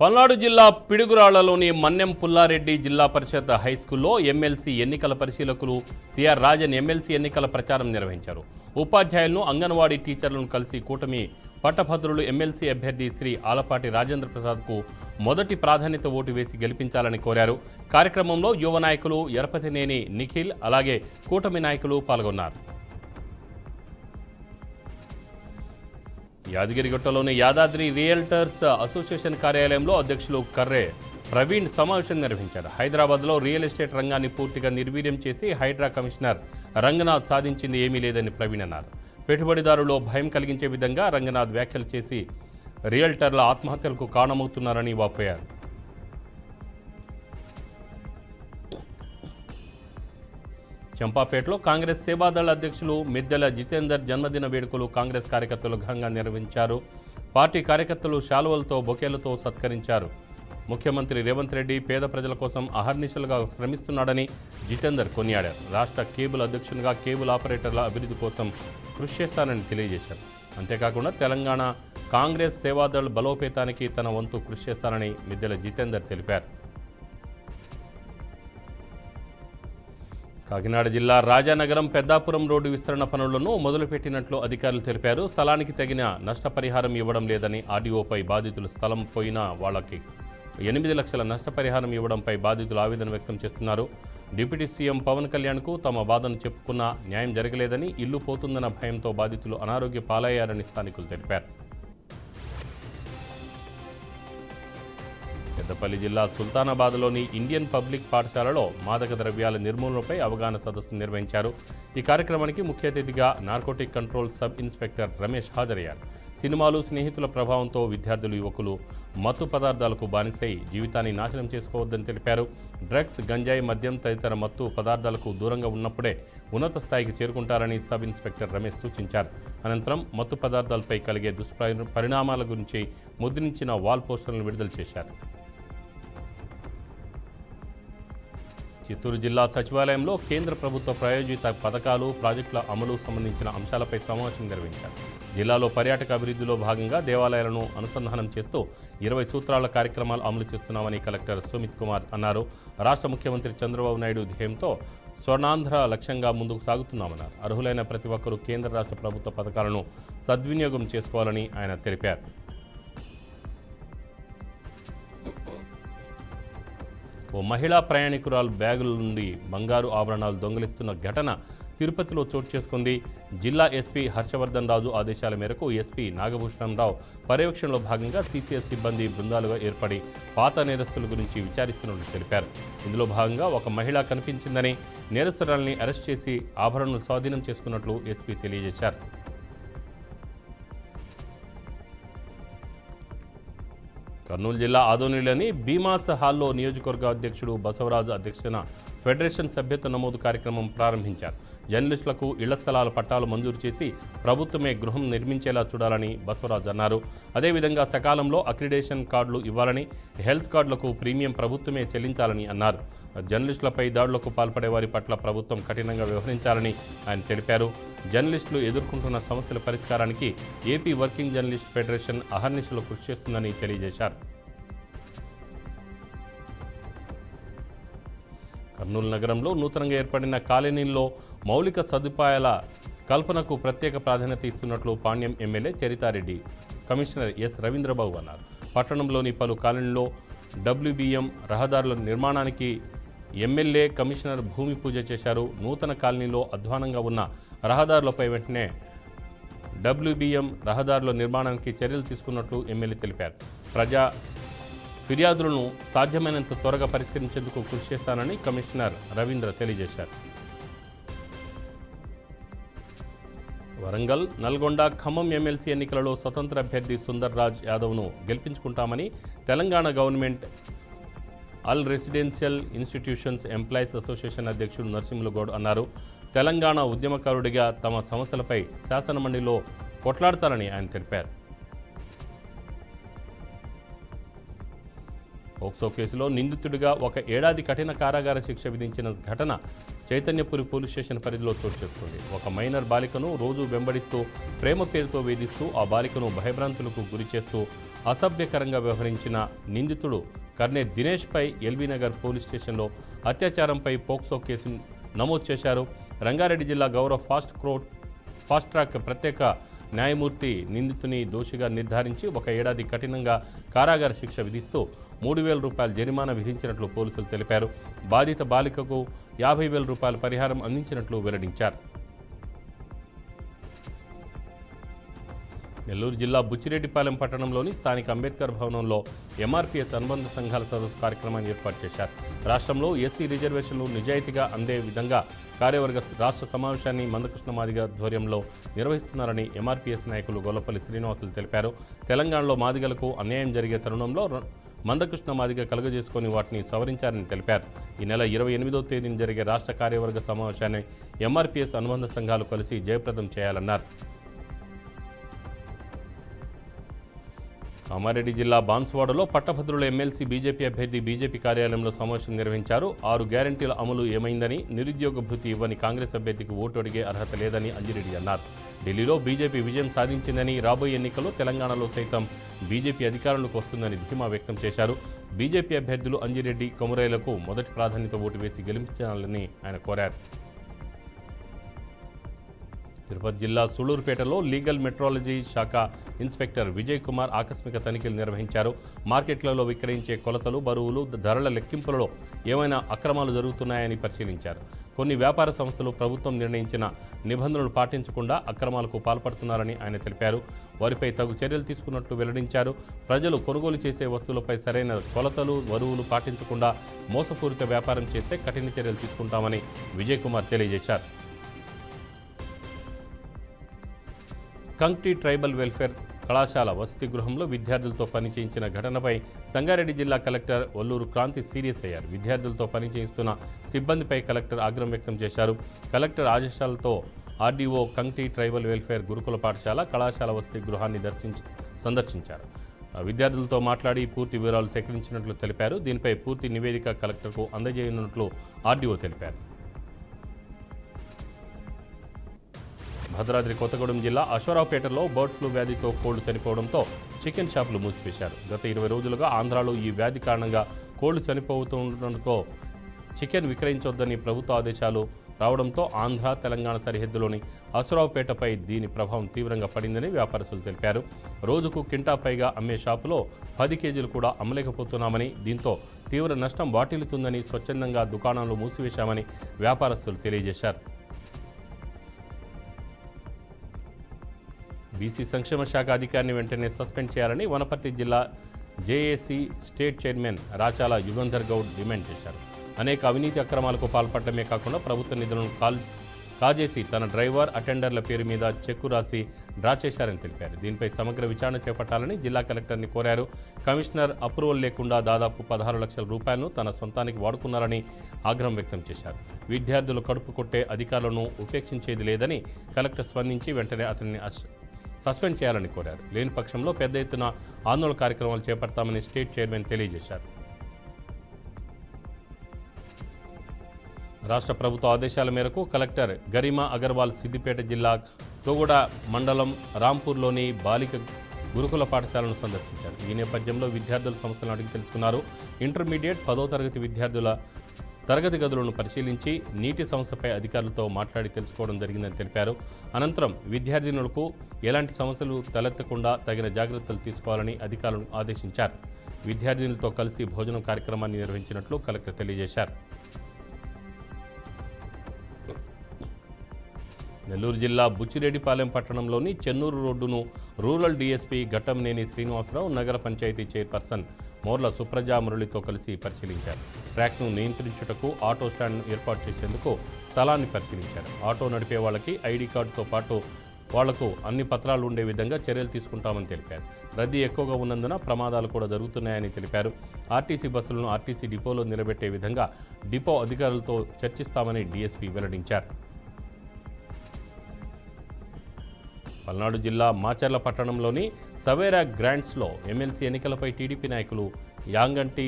పల్నాడు జిల్లా పిడుగురాళ్లలోని మన్నెం పుల్లారెడ్డి జిల్లా పరిషత్ హైస్కూల్లో ఎమ్మెల్సీ ఎన్నికల పరిశీలకులు సిఆర్ రాజన్ ఎమ్మెల్సీ ఎన్నికల ప్రచారం నిర్వహించారు. ఉపాధ్యాయులను, అంగన్వాడీ టీచర్లను కలిసి కూటమి పట్టభద్రులు ఎమ్మెల్సీ అభ్యర్థి శ్రీ ఆలపాటి రాజేంద్ర ప్రసాద్కు మొదటి ప్రాధాన్యత ఓటు వేసి గెలిపించాలని కోరారు. కార్యక్రమంలో యువ నాయకులు ఎరపతినేని నిఖిల్, అలాగే కూటమి నాయకులు పాల్గొన్నారు. యాదగిరిగుట్టలోని యాదాద్రి రియల్టర్స్ అసోసియేషన్ కార్యాలయంలో అధ్యక్షులు కర్రే ప్రవీణ్ సమావేశం నిర్వహించారు. హైదరాబాద్లో రియల్ ఎస్టేట్ రంగాన్ని పూర్తిగా నిర్వీర్యం చేసి హైడ్రా కమిషనర్ రంగనాథ్ సాధించింది ఏమీ లేదని ప్రవీణ్ అన్నారు. పెట్టుబడిదారుల్లో భయం కలిగించే విధంగా రంగనాథ్ వ్యాఖ్యలు చేసి రియల్టర్ల ఆత్మహత్యలకు కారణమవుతున్నారని వాపోయారు. చంపాపేటలో కాంగ్రెస్ సేవాదళ అధ్యక్షులు మిద్దెల జితేందర్ జన్మదిన వేడుకలు కాంగ్రెస్ కార్యకర్తలు ఘనంగా నిర్వహించారు. పార్టీ కార్యకర్తలు శాలువలతో, బొకేలతో సత్కరించారు. ముఖ్యమంత్రి రేవంత్ రెడ్డి పేద ప్రజల కోసం అహర్నిశలుగా శ్రమిస్తున్నాడని జితేందర్ కొనియాడారు. రాష్ట్ర కేబుల్ అధ్యక్షునిగా కేబుల్ ఆపరేటర్ల అభివృద్ధి కోసం కృషి చేస్తానని తెలియజేశారు. అంతేకాకుండా తెలంగాణ కాంగ్రెస్ సేవాదళ బలోపేతానికి తన వంతు కృషి చేస్తానని మిద్దెల జితేందర్ తెలిపారు. కాకినాడ జిల్లా రాజానగరం పెద్దాపురం రోడ్డు విస్తరణ పనులను మొదలుపెట్టినట్లు అధికారులు తెలిపారు. స్థలానికి తగిన నష్టపరిహారం ఇవ్వడం లేదని, ఆర్డీఓపై బాధితులు స్థలం పోయినా వాళ్ళకి 8 లక్షల నష్టపరిహారం ఇవ్వడంపై బాధితులు ఆవేదన వ్యక్తం చేస్తున్నారు. డిప్యూటీ సీఎం పవన్ కళ్యాణ్కు తమ బాధను చెప్పుకున్నా న్యాయం జరగలేదని, ఇల్లు పోతుందన్న భయంతో బాధితులు అనారోగ్య పాలయ్యారని స్థానికులు తెలిపారు. పెద్దపల్లి జిల్లా సుల్తానాబాద్లోని ఇండియన్ పబ్లిక్ పాఠశాలలో మాదక ద్రవ్యాల నిర్మూలనపై అవగాహన సదస్సు నిర్వహించారు. ఈ కార్యక్రమానికి ముఖ్య అతిథిగా narcotic control sub inspector Ramesh హాజరయ్యారు. సినిమాలు, స్నేహితుల ప్రభావంతో విద్యార్థులు, యువకులు మత్తు పదార్థాలకు బానిసై జీవితాన్ని నాశనం చేసుకోవద్దని తెలిపారు. డ్రగ్స్, గంజాయి, మద్యం తదితర మత్తు పదార్థాలకు దూరంగా ఉన్నప్పుడే ఉన్నత స్థాయికి చేరుకుంటారని సబ్ ఇన్స్పెక్టర్ రమేష్ సూచించారు. అనంతరం మత్తు పదార్థాలపై కలిగే దుష్పరిణామాల గురించి ముద్రించిన వాల్ పోస్టర్లను విడుదల చేశారు. చిత్తూరు జిల్లా సచివాలయంలో కేంద్ర ప్రభుత్వ ప్రాయోజిత పథకాలు, ప్రాజెక్టుల అమలు సంబంధించిన అంశాలపై సమావేశం నిర్వహించారు. జిల్లాలో పర్యాటక అభివృద్ధిలో భాగంగా దేవాలయాలను అనుసంధానం చేస్తూ 20 సూత్రాల కార్యక్రమాలు అమలు చేస్తున్నామని కలెక్టర్ సుమిత్ కుమార్ అన్నారు. రాష్ట్ర ముఖ్యమంత్రి చంద్రబాబు నాయుడు ధ్యేయంతో స్వర్ణాంధ్ర లక్ష్యంగా ముందుకు సాగుతున్నామన్నారు. అర్హులైన ప్రతి ఒక్కరూ కేంద్ర రాష్ట్ర ప్రభుత్వ పథకాలను సద్వినియోగం చేసుకోవాలని ఆయన తెలిపారు. ఓ మహిళా ప్రయాణికురాలు బ్యాగుల నుండి బంగారు ఆభరణాలు దొంగిలిస్తున్న ఘటన తిరుపతిలో చోటు చేసుకుంది. జిల్లా ఎస్పీ హర్షవర్ధన్ రాజు ఆదేశాల మేరకు ఎస్పీ నాగభూషణం రావు పర్యవేక్షణలో భాగంగా సీసీఎస్ సిబ్బంది బృందాలుగా ఏర్పడి పాత నేరస్తుల గురించి విచారిస్తున్నట్లు తెలిపారు. ఇందులో భాగంగా ఒక మహిళ కనిపించిందని, నేరస్తురాల్ని అరెస్ట్ చేసి ఆభరణాలు స్వాధీనం చేసుకున్నట్లు ఎస్పీ తెలియజేశారు. కర్నూలు జిల్లా ఆదోనిలోని భీమాస్ హాల్లో నియోజకవర్గ అధ్యక్షుడు బసవరాజు అధ్యక్షతన ఫెడరేషన్ సభ్యత్వ నమోదు కార్యక్రమం ప్రారంభించారు. జర్నలిస్టులకు ఇళ్ల స్థలాల పట్టాలు మంజూరు చేసి ప్రభుత్వమే గృహం నిర్మించేలా చూడాలని బసవరాజు అన్నారు. అదేవిధంగా సకాలంలో అక్రిడేషన్ కార్డులు ఇవ్వాలని, హెల్త్ కార్డులకు ప్రీమియం ప్రభుత్వమే చెల్లించాలని అన్నారు. జర్నలిస్టులపై దాడులకు పాల్పడే వారి పట్ల ప్రభుత్వం కఠినంగా వ్యవహరించాలని ఆయన తెలిపారు. జర్నలిస్టులు ఎదుర్కొంటున్న సమస్యల పరిష్కారానికి ఏపీ వర్కింగ్ జర్నలిస్ట్ ఫెడరేషన్ అహర్నిశలు కృషి చేస్తుందని తెలియజేశారు. కర్నూలు నగరంలో నూతనంగా ఏర్పడిన కాలనీల్లో మౌలిక సదుపాయాల కల్పనకు ప్రత్యేక ప్రాధాన్యత ఇస్తున్నట్లు Panyam MLA Charitha Reddy commissioner S Ravindra Babu అన్నారు. పట్టణంలోని పలు కాలనీల్లో WBM రహదారుల నిర్మాణానికి ఎమ్మెల్యే, కమిషనర్ భూమి పూజ చేశారు. నూతన కాలనీలో అధ్వానంగా ఉన్న రహదారులపై వెంటనే WBM రహదారుల నిర్మాణానికి చర్యలు తీసుకున్నట్లు ఎమ్మెల్యే తెలిపారు. ప్రజా ఫిర్యాదులను సాధ్యమైనంత త్వరగా పరిష్కరించేందుకు కృషి చేస్తానని కమిషనర్ రవీంద్ర తెలియజేశారు. వరంగల్, నల్గొండ, ఖమ్మం ఎమ్మెల్సీ ఎన్నికలలో స్వతంత్ర అభ్యర్థి సుందర్ రాజ్ యాదవ్ను గెలిపించుకుంటామని Telangana government all residential institutions employees association అధ్యక్షుడు నరసింహులు గౌడ్ అన్నారు. తెలంగాణ ఉద్యమకారుడిగా తమ సమస్యలపై శాసనమండలిలో కొట్లాడతారని ఆయన తెలిపారు. పోక్సో కేసులో నిందితుడిగా 1 ఏడాది కఠిన కారాగార శిక్ష విధించిన ఘటన చైతన్యపురి పోలీస్ స్టేషన్ పరిధిలో చోటు చేసుకుంది. ఒక మైనర్ బాలికను రోజు వెంబడిస్తూ ప్రేమ పేరుతో వేధిస్తూ ఆ బాలికను భయభ్రాంతులకు గురి చేస్తూ అసభ్యకరంగా వ్యవహరించిన నిందితుడు కర్నే దినేష్పై ఎల్బీనగర్ పోలీస్ స్టేషన్లో అత్యాచారంపై పోక్సో కేసు నమోదు చేశారు. రంగారెడ్డి జిల్లా గౌరవ ఫాస్ట్ ట్రాక్ ప్రత్యేక న్యాయమూర్తి నిందితుని దోషిగా నిర్ధారించి 1 ఏడాది కఠినంగా కారాగార శిక్ష విధిస్తూ 3,000 రూపాయల జరిమానా విధించినట్లు పోలీసులు తెలిపారు. బాధిత బాలికకు 50,000 రూపాయల పరిహారం అందించినట్లు వెల్లడించారు. నెల్లూరు జిల్లా బుచ్చిరెడ్డిపాలెం పట్టణంలోని స్థానిక అంబేద్కర్ భవనంలో ఎంఆర్పీఎస్ అనుబంధ సంఘాల సదస్సు కార్యక్రమాన్ని ఏర్పాటు చేశారు. రాష్ట్రంలో ఎస్సీ రిజర్వేషన్లు నిజాయితీగా అందే విధంగా కార్యవర్గ రాష్ట్ర సమావేశాన్ని మందకృష్ణ మాదిగ ఆధ్వర్యంలో నిర్వహిస్తున్నారని ఎంఆర్పీఎస్ నాయకులు గొల్లపల్లి శ్రీనివాసులు తెలిపారు. తెలంగాణలో మాదిగలకు అన్యాయం జరిగే తరుణంలో మందకృష్ణ మాదిగ కలుగజేసుకొని వాటిని సవరించారని తెలిపారు. ఈ నెల 28వ తేదీన జరిగే రాష్ట్ర కార్యవర్గ సమావేశాన్ని ఎంఆర్పీఎస్ అనుబంధ సంఘాలు కలిసి జయప్రదం చేయాలన్నారు. కామారెడ్డి జిల్లా బాన్సువాడలో పట్టభద్రుల ఎమ్మెల్సీ బీజేపీ అభ్యర్థి బీజేపీ కార్యాలయంలో సమావేశం నిర్వహించారు. 6 గ్యారంటీల అమలు ఏమైందని, నిరుద్యోగ భృతి ఇవ్వని కాంగ్రెస్ అభ్యర్థికి ఓటు అడిగే అర్హత లేదని అంజిరెడ్డి అన్నారు. ఢిల్లీలో బీజేపీ విజయం సాధించిందని, రాబోయే ఎన్నికల్లో తెలంగాణలో సైతం బీజేపీ అధికారంలోకి వస్తుందని ధీమా వ్యక్తం చేశారు. బీజేపీ అభ్యర్థులు అంజిరెడ్డి, కొమురైలకు మొదటి ప్రాధాన్యత ఓటు వేసి గెలిపించాలని ఆయన కోరారు. తిరుపతి జిల్లా సూళ్లూరుపేటలో లీగల్ మెట్రాలజీ శాఖ ఇన్స్పెక్టర్ విజయ్ కుమార్ ఆకస్మిక తనిఖీలు నిర్వహించారు. మార్కెట్లలో విక్రయించే కొలతలు, బరువులు, ధరల లెక్కింపులలో ఏమైనా అక్రమాలు జరుగుతున్నాయని పరిశీలించారు. కొన్ని వ్యాపార సంస్థలు ప్రభుత్వం నిర్ణయించిన నిబంధనలు పాటించకుండా అక్రమాలకు పాల్పడుతున్నారని ఆయన తెలిపారు. వారిపై తగు చర్యలు తీసుకున్నట్లు వెల్లడించారు. ప్రజలు కొనుగోలు చేసే వస్తువులపై సరైన కొలతలు, బరువులు పాటించకుండా మోసపూరిత వ్యాపారం చేస్తే కఠిన చర్యలు తీసుకుంటామని విజయ్ కుమార్ తెలియజేశారు. కంక్టీ ట్రైబల్ వెల్ఫేర్ కళాశాల వసతి గృహంలో విద్యార్థులతో పనిచేయించిన ఘటనపై సంగారెడ్డి జిల్లా కలెక్టర్ ఒల్లూరు క్రాంతి సీరియస్ అయ్యారు. విద్యార్థులతో పనిచేయిస్తున్న సిబ్బందిపై కలెక్టర్ ఆగ్రహం వ్యక్తం చేశారు. కలెక్టర్ ఆదేశాలతో ఆర్డీఓ కంక్టీ ట్రైబల్ వెల్ఫేర్ గురుకుల పాఠశాల కళాశాల వసతి గృహాన్ని సందర్శించారు. విద్యార్థులతో మాట్లాడి పూర్తి వివరాలు సేకరించినట్లు తెలిపారు. దీనిపై పూర్తి నివేదిక కలెక్టర్కు అందజేయనున్నట్లు ఆర్డీఓ తెలిపారు. భద్రాద్రి కొత్తగూడెం జిల్లా అశ్వరావుపేటలో బర్డ్ ఫ్లూ వ్యాధితో కోళ్లు చనిపోవడంతో చికెన్ షాపులు మూసివేశారు. గత 20 రోజులుగా ఆంధ్రాలో ఈ వ్యాధి కారణంగా కోళ్లు చనిపోతుండటంతో చికెన్ విక్రయించొద్దని ప్రభుత్వ ఆదేశాలు రావడంతో ఆంధ్ర, తెలంగాణ సరిహద్దులోని అశ్వరావుపేటపై దీని ప్రభావం తీవ్రంగా పడిందని వ్యాపారస్తులు తెలిపారు. రోజుకు కింటా పైగా అమ్మే షాపులో 10 కేజీలు కూడా అమ్మలేకపోతున్నామని, దీంతో తీవ్ర నష్టం వాటిల్లుతుందని స్వచ్ఛందంగా దుకాణాలు మూసివేశామని వ్యాపారస్తులు తెలియజేశారు. బీసీ సంక్షేమ శాఖ అధికారిని వెంటనే సస్పెండ్ చేయాలని వనపర్తి జిల్లా JAC state chairman Rachala Yugandhar Goud demand చేశారు. అనేక అవినీతి అక్రమాలకు పాల్పడటమే కాకుండా ప్రభుత్వ నిధులను కాజేసి తన డ్రైవర్, అటెండర్ల పేరు మీద చెక్కు రాసి డ్రా చేశారని తెలిపారు. దీనిపై సమగ్ర విచారణ చేపట్టాలని జిల్లా కలెక్టర్ని కోరారు. కమిషనర్ అప్రూవల్ లేకుండా దాదాపు 16 లక్షల రూపాయలను తన సొంతానికి వాడుకున్నారని ఆగ్రహం వ్యక్తం చేశారు. విద్యార్థులు కడుపు కొట్టే అధికారులను ఉపేక్షించేది లేదని కలెక్టర్ స్పందించి వెంటనే అతన్ని సస్పెండ్ చేయాలని కోరారు. లేని పక్షంలో పెద్ద ఎత్తున ఆందోళన కార్యక్రమాలు చేపడతామని స్టేట్ చైర్మన్ తెలియజేశారు. రాష్ట్ర ప్రభుత్వ ఆదేశాల మేరకు కలెక్టర్ గరిమా అగర్వాల్ సిద్దిపేట జిల్లా తోగొడ మండలం రాంపూర్లోని బాలిక గురుకుల పాఠశాలను సందర్శించారు. ఈ నేపథ్యంలో విద్యార్థుల సమస్యలను అడిగి తెలుసుకున్నారు. ఇంటర్మీడియట్ 10వ తరగతి విద్యార్థుల తరగతి గదులను పరిశీలించి నీటి సమస్యపై అధికారులతో మాట్లాడి తెలుసుకోవడం జరిగిందని తెలిపారు. అనంతరం విద్యార్థినులకు ఎలాంటి సమస్యలు తలెత్తకుండా తగిన జాగ్రత్తలు తీసుకోవాలని అధికారులను ఆదేశించారు. విద్యార్థినులతో కలిసి భోజనం కార్యక్రమాన్ని నిర్వహించినట్లు కలెక్టర్ తెలియజేశారు. నెల్లూరు జిల్లా బుచ్చిరెడ్డిపాలెం పట్టణంలోని చెన్నూరు రోడ్డును రూరల్ డీఎస్పీ ఘట్టంనేని శ్రీనివాసరావు, నగర పంచాయతీ చైర్పర్సన్ మోర్ల సుప్రజా మురళితో కలిసి పరిశీలించారు. ట్రాక్ను నియంత్రించుటకు ఆటో స్టాండ్ను ఏర్పాటు చేసేందుకు స్థలాన్ని పరిశీలించారు. ఆటో నడిపే వాళ్ళకి ఐడి కార్డుతో పాటు వాళ్లకు అన్ని పత్రాలు ఉండే విధంగా చర్యలు తీసుకుంటామని తెలిపారు. రద్దీ ఎక్కువగా ఉన్నందున ప్రమాదాలు కూడా జరుగుతున్నాయని తెలిపారు. ఆర్టీసీ బస్సులను ఆర్టీసీ డిపోలో నిలబెట్టే విధంగా డిపో అధికారులతో చర్చిస్తామని డీఎస్పీ వెల్లడించారు. పల్నాడు జిల్లా మాచర్ల పట్టణంలోని సవేరా గ్రాంట్స్లో ఎమ్మెల్సీ ఎన్నికలపై టీడీపీ నాయకులు యాంగంటి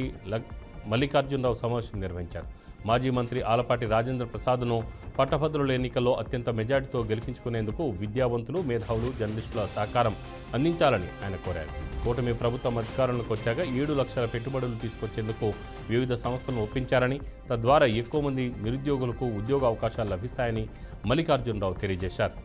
మల్లికార్జునరావు సమావేశం నిర్వహించారు. మాజీ మంత్రి ఆలపాటి రాజేంద్ర ప్రసాద్ను పట్టభద్రుల ఎన్నికల్లో అత్యంత మెజార్టీతో గెలిపించుకునేందుకు విద్యావంతులు, మేధావులు, జర్నలిస్టుల సహకారం అందించాలని ఆయన కోరారు. కూటమి ప్రభుత్వం అధికారంలోకి వచ్చాక 7 లక్షల పెట్టుబడులు తీసుకొచ్చేందుకు వివిధ సంస్థలను ఒప్పించారని, తద్వారా ఎక్కువ మంది నిరుద్యోగులకు ఉద్యోగ అవకాశాలు లభిస్తాయని మల్లికార్జునరావు తెలియజేశారు.